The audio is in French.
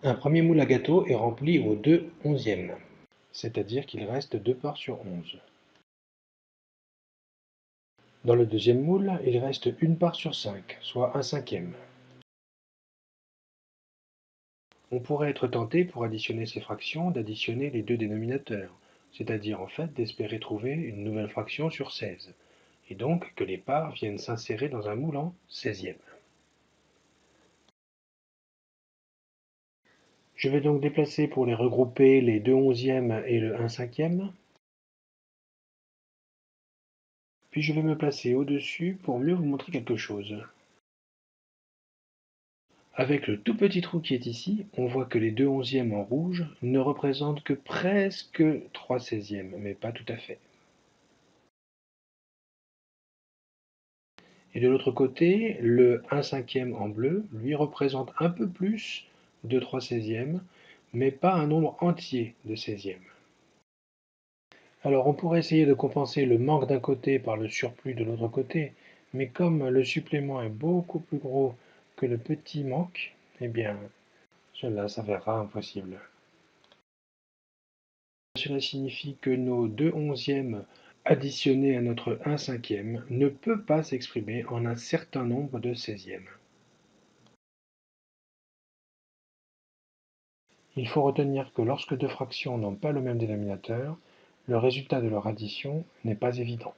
Un premier moule à gâteau est rempli aux 2/11, c'est-à-dire qu'il reste 2 parts sur 11. Dans le deuxième moule, il reste 1 part sur 5, soit 1/5. On pourrait être tenté pour additionner ces fractions d'additionner les deux dénominateurs, c'est-à-dire en fait d'espérer trouver une nouvelle fraction sur 16, et donc que les parts viennent s'insérer dans un moule en 16e. Je vais donc déplacer pour les regrouper les 2/11 et le 1/5. Puis je vais me placer au-dessus pour mieux vous montrer quelque chose. Avec le tout petit trou qui est ici, on voit que les 2/11 en rouge ne représentent que presque 3/16, mais pas tout à fait. Et de l'autre côté, le 1/5 en bleu, lui, représente un peu plus de 3/16, mais pas un nombre entier de 16e. Alors on pourrait essayer de compenser le manque d'un côté par le surplus de l'autre côté, mais comme le supplément est beaucoup plus gros que le petit manque, eh bien cela s'avérera impossible. Cela signifie que nos 2/11 additionnés à notre 1/5 ne peut pas s'exprimer en un certain nombre de 16e. Il faut retenir que lorsque deux fractions n'ont pas le même dénominateur, le résultat de leur addition n'est pas évident.